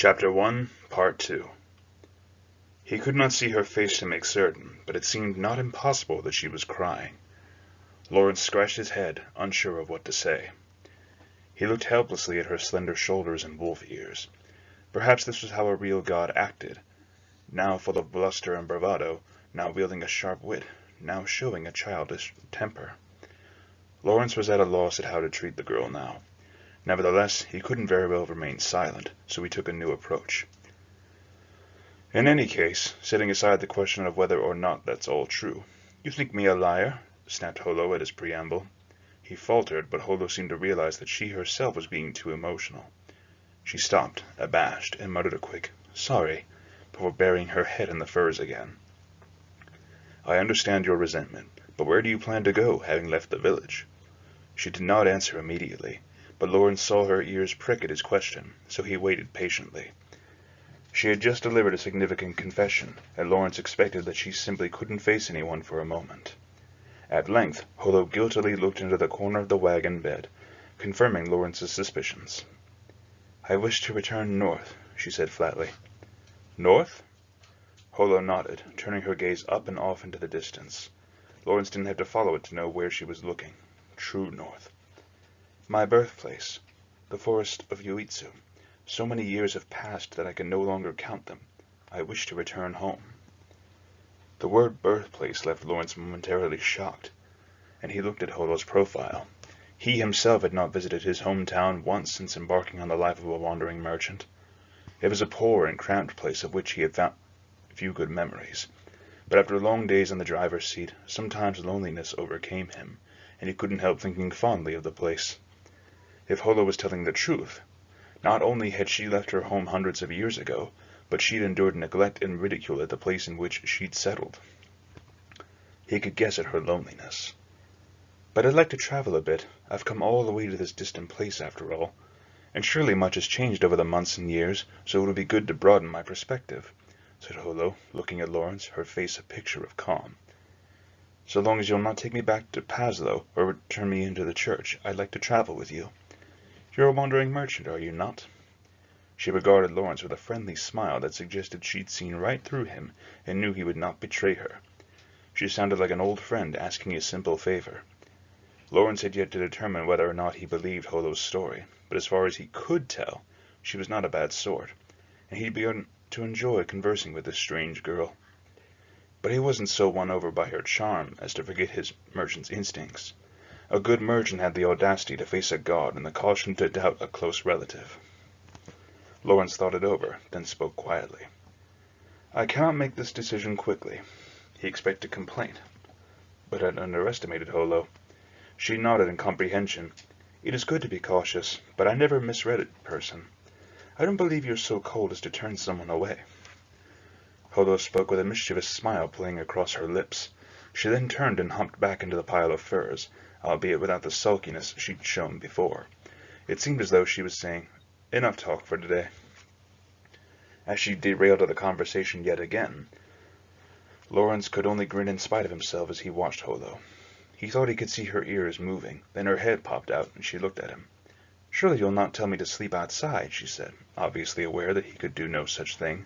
Chapter 1, Part 2. He could not see her face to make certain, but it seemed not impossible that she was crying. Lawrence scratched his head, unsure of what to say. He looked helplessly at her slender shoulders and wolf ears. Perhaps this was how a real god acted, now full of bluster and bravado, now wielding a sharp wit, now showing a childish temper. Lawrence was at a loss at how to treat the girl now. Nevertheless, he couldn't very well remain silent, so he took a new approach. In any case, setting aside the question of whether or not that's all true, you think me a liar? Snapped Holo at his preamble. He faltered, but Holo seemed to realize that she herself was being too emotional. She stopped, abashed, and muttered a quick, "Sorry," before burying her head in the furs again. "I understand your resentment, but where do you plan to go, having left the village?" She did not answer immediately, but Lawrence saw her ears prick at his question, so he waited patiently. She had just delivered a significant confession, and Lawrence expected that she simply couldn't face anyone for a moment. At length, Holo guiltily looked into the corner of the wagon bed, confirming Lawrence's suspicions. "I wish to return north," she said flatly. "North?" Holo nodded, turning her gaze up and off into the distance. Lawrence didn't have to follow it to know where she was looking. True north. "My birthplace, the forest of Yuitsu. So many years have passed that I can no longer count them. I wish to return home." The word birthplace left Lawrence momentarily shocked, and he looked at Holo's profile. He himself had not visited his hometown once since embarking on the life of a wandering merchant. It was a poor and cramped place of which he had found few good memories, but after long days on the driver's seat, sometimes loneliness overcame him, and he couldn't help thinking fondly of the place. If Holo was telling the truth, not only had she left her home hundreds of years ago, but she'd endured neglect and ridicule at the place in which she'd settled. He could guess at her loneliness. "But I'd like to travel a bit. I've come all the way to this distant place after all. And surely much has changed over the months and years, so it would be good to broaden my perspective," said Holo, looking at Lawrence, her face a picture of calm. "So long as you'll not take me back to Paslow, or turn me into the church, I'd like to travel with you. You're a wandering merchant, are you not?" She regarded Lawrence with a friendly smile that suggested she'd seen right through him and knew he would not betray her. She sounded like an old friend asking a simple favor. Lawrence had yet to determine whether or not he believed Holo's story, but as far as he could tell, she was not a bad sort, and he'd begun to enjoy conversing with this strange girl. But he wasn't so won over by her charm as to forget his merchant's instincts. A good merchant had the audacity to face a god and the caution to doubt a close relative. Lawrence thought it over, then spoke quietly. "I cannot make this decision quickly." He expected complaint, but had underestimated Holo. She nodded in comprehension. "It is good to be cautious, but I never misread a person. I don't believe you're so cold as to turn someone away." Holo spoke with a mischievous smile playing across her lips. She then turned and humped back into the pile of furs, albeit without the sulkiness she'd shown before. It seemed as though she was saying, "Enough talk for today." As she derailed the conversation yet again, Lawrence could only grin in spite of himself as he watched Holo. He thought he could see her ears moving, then her head popped out, and she looked at him. "Surely you'll not tell me to sleep outside," she said, obviously aware that he could do no such thing.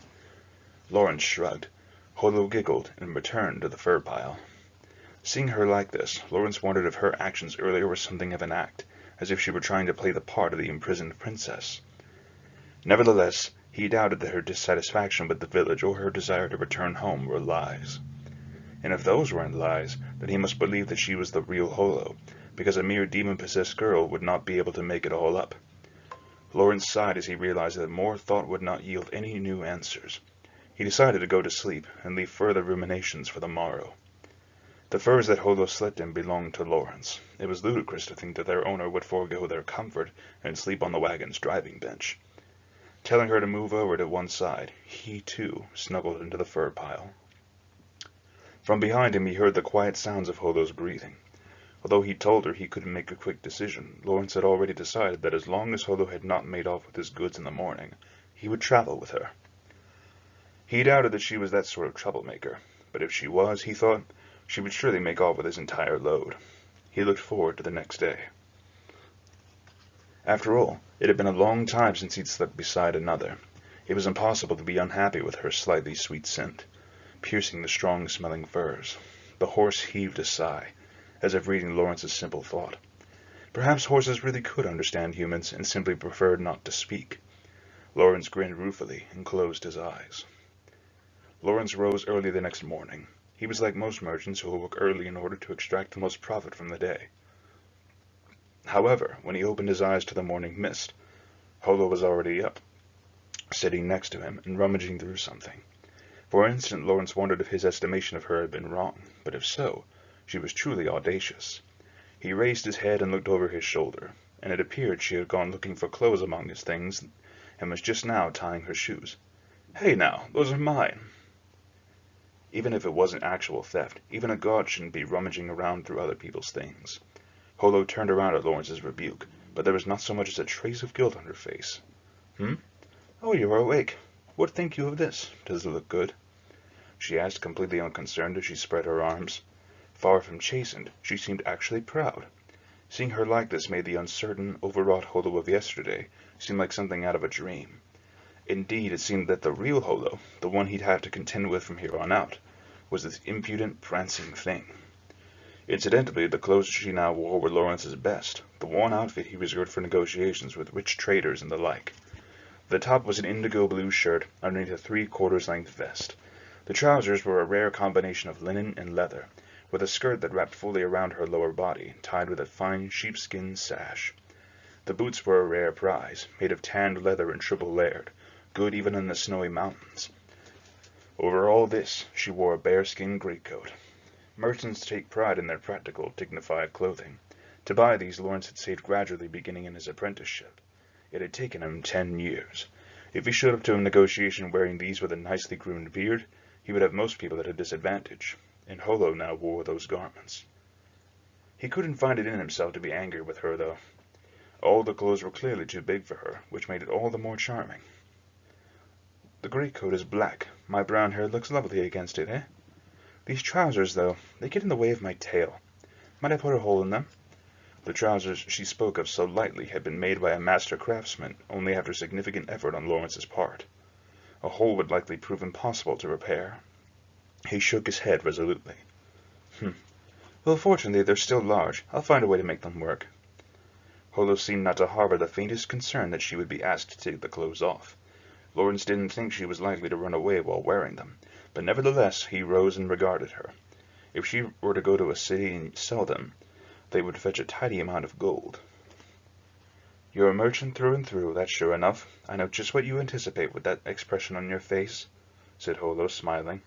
Lawrence shrugged. Holo giggled and returned to the fur pile. Seeing her like this, Lawrence wondered if her actions earlier were something of an act, as if she were trying to play the part of the imprisoned princess. Nevertheless, he doubted that her dissatisfaction with the village or her desire to return home were lies. And if those weren't lies, then he must believe that she was the real Holo, because a mere demon-possessed girl would not be able to make it all up. Lawrence sighed as he realized that more thought would not yield any new answers. He decided to go to sleep and leave further ruminations for the morrow. The furs that Holo slept in belonged to Lawrence. It was ludicrous to think that their owner would forego their comfort and sleep on the wagon's driving bench. Telling her to move over to one side, he, too, snuggled into the fur pile. From behind him he heard the quiet sounds of Holo's breathing. Although he told her he couldn't make a quick decision, Lawrence had already decided that as long as Holo had not made off with his goods in the morning, he would travel with her. He doubted that she was that sort of troublemaker, but if she was, he thought, she would surely make off with his entire load. He looked forward to the next day. After all, it had been a long time since he'd slept beside another. It was impossible to be unhappy with her slightly sweet scent, piercing the strong-smelling furs. The horse heaved a sigh, as if reading Lawrence's simple thought. Perhaps horses really could understand humans and simply preferred not to speak. Lawrence grinned ruefully and closed his eyes. Lawrence rose early the next morning. He was like most merchants who awoke early in order to extract the most profit from the day. However, when he opened his eyes to the morning mist, Holo was already up, sitting next to him and rummaging through something. For an instant Lawrence wondered if his estimation of her had been wrong, but if so, she was truly audacious. He raised his head and looked over his shoulder, and it appeared she had gone looking for clothes among his things, and was just now tying her shoes. "Hey now, those are mine!" Even if it wasn't actual theft, even a god shouldn't be rummaging around through other people's things. Holo turned around at Lawrence's rebuke, but there was not so much as a trace of guilt on her face. "Oh, you are awake. What think you of this? Does it look good?" she asked, completely unconcerned as she spread her arms. Far from chastened, she seemed actually proud. Seeing her like this made the uncertain, overwrought Holo of yesterday seem like something out of a dream. Indeed, it seemed that the real Holo, the one he'd have to contend with from here on out, was this impudent, prancing thing. Incidentally, the clothes she now wore were Lawrence's best, the one outfit he reserved for negotiations with rich traders and the like. The top was an indigo blue shirt underneath a 3/4 length vest. The trousers were a rare combination of linen and leather, with a skirt that wrapped fully around her lower body, tied with a fine sheepskin sash. The boots were a rare prize, made of tanned leather and triple-layered, good even in the snowy mountains. Over all this, she wore a bearskin greatcoat. Merchants take pride in their practical, dignified clothing. To buy these, Lawrence had saved gradually beginning in his apprenticeship. It had taken him 10 years. If he showed up to a negotiation wearing these with a nicely groomed beard, he would have most people at a disadvantage, and Holo now wore those garments. He couldn't find it in himself to be angry with her, though. All the clothes were clearly too big for her, which made it all the more charming. "The greatcoat is black. My brown hair looks lovely against it, eh? These trousers, though, they get in the way of my tail. Might I put a hole in them?" The trousers she spoke of so lightly had been made by a master craftsman only after significant effort on Lawrence's part. A hole would likely prove impossible to repair. He shook his head resolutely. Well, fortunately, they're still large. I'll find a way to make them work." Holo seemed not to harbor the faintest concern that she would be asked to take the clothes off. Lawrence didn't think she was likely to run away while wearing them, but nevertheless he rose and regarded her. If she were to go to a city and sell them, they would fetch a tidy amount of gold. "You're a merchant through and through, that's sure enough. I know just what you anticipate with that expression on your face," said Holo, smiling.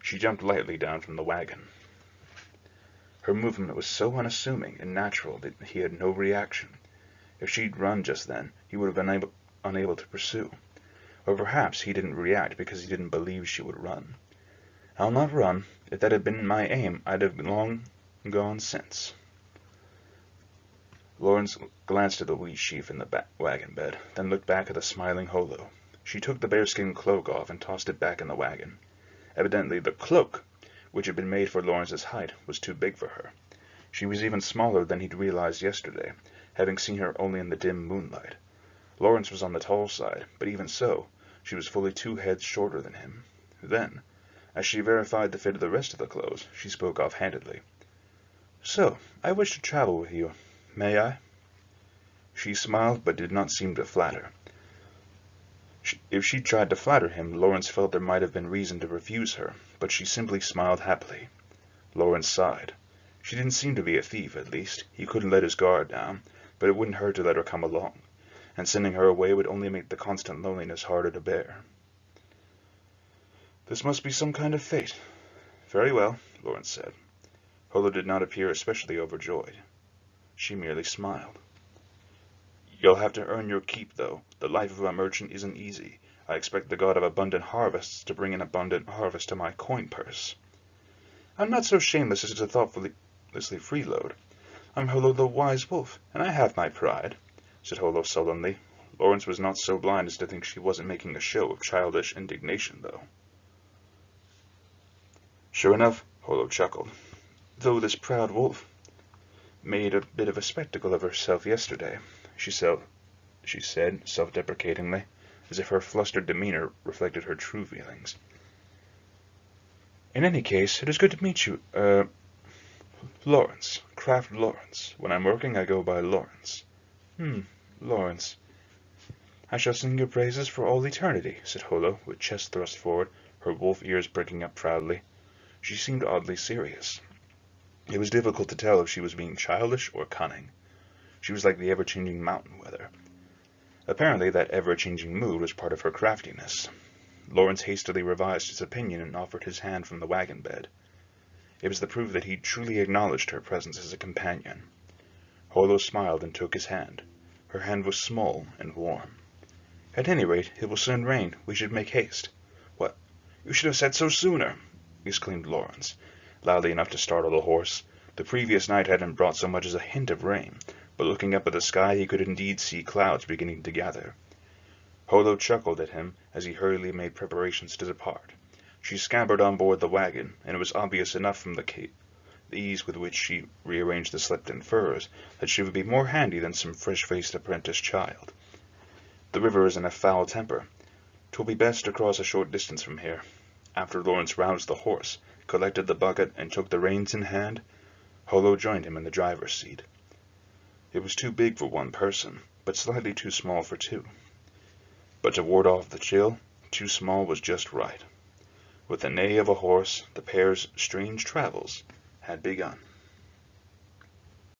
She jumped lightly down from the wagon. Her movement was so unassuming and natural that he had no reaction. If she'd run just then, he would have been unable to pursue. Or perhaps he didn't react because he didn't believe she would run. "I'll not run. If that had been my aim, I'd have long gone since." Lawrence glanced at the wheat sheaf in the wagon bed, then looked back at the smiling Holo. She took the bearskin cloak off and tossed it back in the wagon. Evidently the cloak, which had been made for Lawrence's height, was too big for her. She was even smaller than he'd realized yesterday, having seen her only in the dim moonlight. Lawrence was on the tall side, but even so, she was fully 2 heads shorter than him. Then, as she verified the fit of the rest of the clothes, she spoke offhandedly. "So, I wish to travel with you. May I?" She smiled, but did not seem to flatter. If she tried to flatter him, Lawrence felt there might have been reason to refuse her, but she simply smiled happily. Lawrence sighed. She didn't seem to be a thief, at least. He couldn't let his guard down, but it wouldn't hurt to let her come along, and sending her away would only make the constant loneliness harder to bear. "This must be some kind of fate." "Very well," Lawrence said. Holo did not appear especially overjoyed. She merely smiled. "You'll have to earn your keep, though. The life of a merchant isn't easy. I expect the god of abundant harvests to bring an abundant harvest to my coin purse." "I'm not so shameless as to thoughtlessly freeload. I'm Holo the Wise Wolf, and I have my pride," said Holo sullenly. Lawrence was not so blind as to think she wasn't making a show of childish indignation, though. Sure enough, Holo chuckled. "Though this proud wolf made a bit of a spectacle of herself yesterday," she said self-deprecatingly. as if her flustered demeanor reflected her true feelings. In any case, it is good to meet you, Lawrence. Kraft Lawrence. When I'm working, I go by Lawrence. Lawrence. I shall sing your praises for all eternity, said Holo, with chest thrust forward, her wolf ears breaking up proudly. She seemed oddly serious. It was difficult to tell if she was being childish or cunning. She was like the ever-changing mountain weather. Apparently that ever-changing mood was part of her craftiness. Lawrence hastily revised his opinion and offered his hand from the wagon bed. It was the proof that he truly acknowledged her presence as a companion. Holo smiled and took his hand. Her hand was small and warm. At any rate, it will soon rain. We should make haste. What? You should have said so sooner, exclaimed Lawrence, loudly enough to startle the horse. The previous night hadn't brought so much as a hint of rain, but looking up at the sky he could indeed see clouds beginning to gather. Holo chuckled at him as he hurriedly made preparations to depart. She scampered on board the wagon, and it was obvious enough from the ease with which she rearranged the slipped-in furs that she would be more handy than some fresh-faced apprentice child. The river is in a foul temper. 'Twill be best to cross a short distance from here. After Lawrence roused the horse, collected the bucket, and took the reins in hand, Holo joined him in the driver's seat. It was too big for one person, but slightly too small for two. But to ward off the chill, too small was just right. With the neigh of a horse, the pair's strange travels had begun.